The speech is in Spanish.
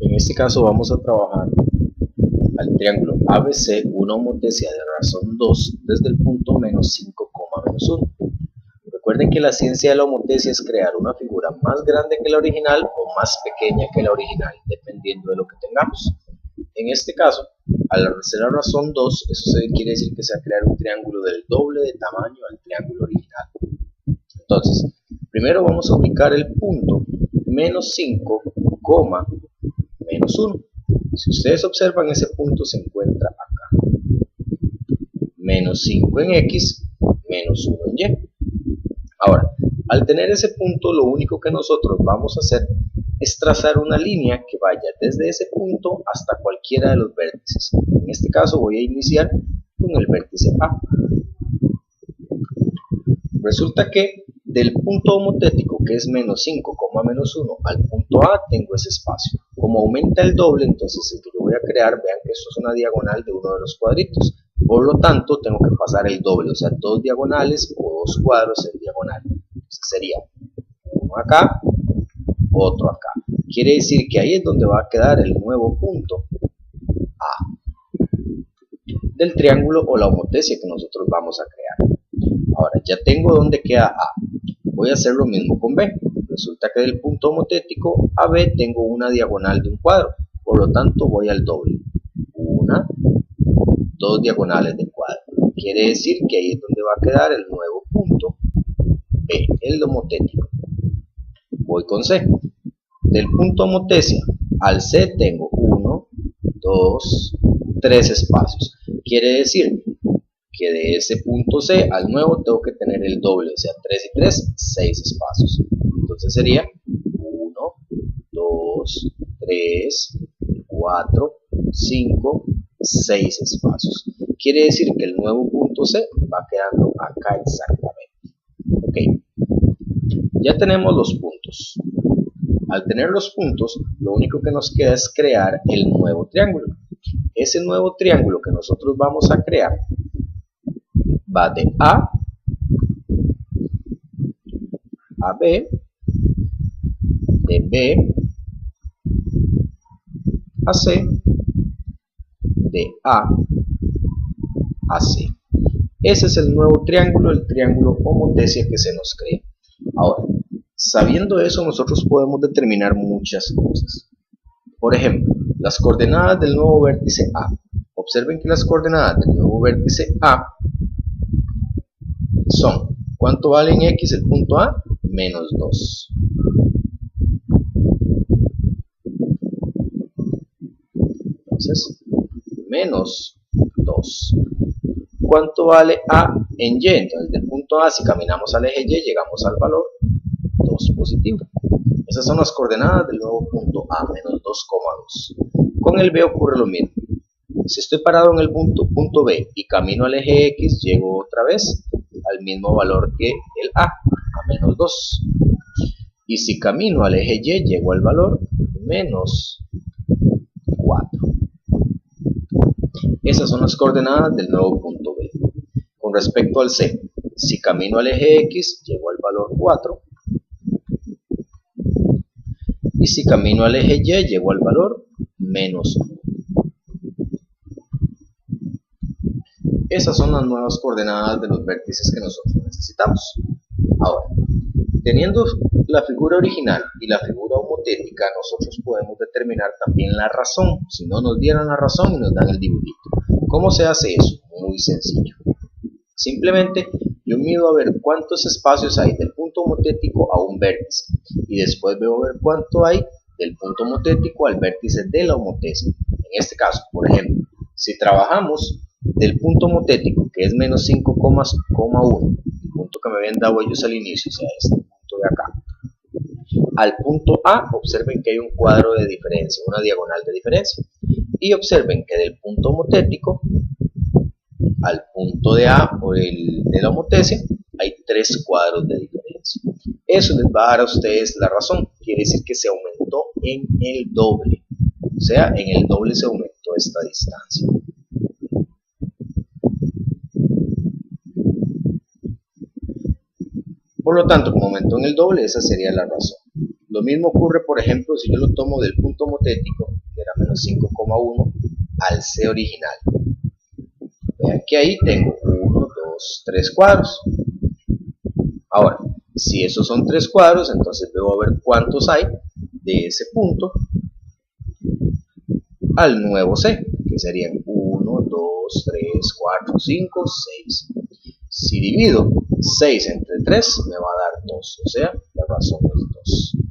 En este caso vamos a trabajar al triángulo ABC, una homotesia de razón 2 desde el punto menos 5, menos 1. Recuerden que la ciencia de la homotesia es crear una figura más grande que la original o más pequeña que la original, dependiendo de lo que tengamos. En este caso, al ser la razón 2, eso quiere decir que se va a crear un triángulo del doble de tamaño al triángulo original. Entonces, primero vamos a ubicar el punto menos 5, menos 1. Si ustedes observan, ese punto se encuentra acá. Menos 5 en X, menos 1 en Y. Ahora, al tener ese punto, lo único que nosotros vamos a hacer es trazar una línea que vaya desde ese punto hasta cualquiera de los vértices. En este caso voy a iniciar con el vértice A. Resulta que del punto homotético, que es menos 5, menos 1, al punto A tengo ese espacio. Como aumenta el doble, entonces el que yo voy a crear, vean que esto es una diagonal de uno de los cuadritos. Por lo tanto, tengo que pasar el doble, o sea, dos diagonales o dos cuadros en diagonal. Entonces sería uno acá, otro acá. Quiere decir que ahí es donde va a quedar el nuevo punto A del triángulo o la homotesia que nosotros vamos a crear. Ahora, ya tengo dónde queda A. Voy a hacer lo mismo con B. Resulta que del punto homotético a B tengo una diagonal de un cuadro. Por lo tanto, voy al doble. Una, dos diagonales de cuadro. Quiere decir que ahí es donde va a quedar el nuevo punto B, el homotético. Voy con C. Del punto homotesia al C tengo 1, 2, 3 espacios. Quiere decir que de ese punto C al nuevo tengo que tener el doble, o sea, 3 y 3, 6 espacios. Entonces sería 1, 2, 3, 4, 5, 6 espacios. Quiere decir que el nuevo punto C va quedando acá exactamente. Ok, ya tenemos los puntos. Al tener los puntos, lo único que nos queda es crear el nuevo triángulo. Ese nuevo triángulo que nosotros vamos a crear va de A a B, de B a C, de A a C. Ese es el nuevo triángulo, el triángulo homotesia que se nos crea. Ahora, sabiendo eso, nosotros podemos determinar muchas cosas. Por ejemplo, las coordenadas del nuevo vértice A. Observen que las coordenadas del nuevo vértice A son, ¿cuánto vale en X el punto A? Menos 2. Entonces, menos 2. ¿Cuánto vale A en Y? Entonces, del punto A, si caminamos al eje Y, llegamos al valor 2 positivo. Esas son las coordenadas del nuevo punto A, menos 2,2. Con el B ocurre lo mismo. Si estoy parado en el punto B y camino al eje X, llego otra vez al mismo valor que el A menos 2. Y si camino al eje Y, llego al valor menos 4. Esas son las coordenadas del nuevo punto B. Con respecto al C, si camino al eje X, llego al valor 4. Y si camino al eje Y, llego al valor menos 1. Esas son las nuevas coordenadas de los vértices que nosotros necesitamos. Ahora, teniendo la figura original y la figura homotética, nosotros podemos determinar también la razón. Si no nos dieran la razón y nos dan el dibujito. ¿Cómo se hace eso? Muy sencillo. Simplemente yo mido a ver cuántos espacios hay del punto homotético a un vértice. Y después veo a ver cuánto hay del punto homotético al vértice de la homotesia. En este caso, por ejemplo, si trabajamos del punto homotético, que es menos 5,1, el punto que me habían dado ellos al inicio, o sea, este punto de acá, al punto A, observen que hay un cuadro de diferencia, una diagonal de diferencia. Y observen que del punto homotético al punto de A o de la homotesia hay 3 cuadros de diferencia. Eso les va a dar a ustedes la razón. Quiere decir que se aumentó en el doble. O sea, en el doble se aumentó esta distancia. Por lo tanto, como aumentó en el doble, esa sería la razón. Lo mismo ocurre, por ejemplo, si yo lo tomo del punto homotético que era menos 5,1, al C original. Vean que ahí tengo 1, 2, 3 cuadros. Ahora, si esos son 3 cuadros, entonces debo ver cuántos hay de ese punto al nuevo C, que serían 1, 2, 3, 4, 5, 6. Si divido 6 entre 3, me va a dar 2, o sea, la razón es 2.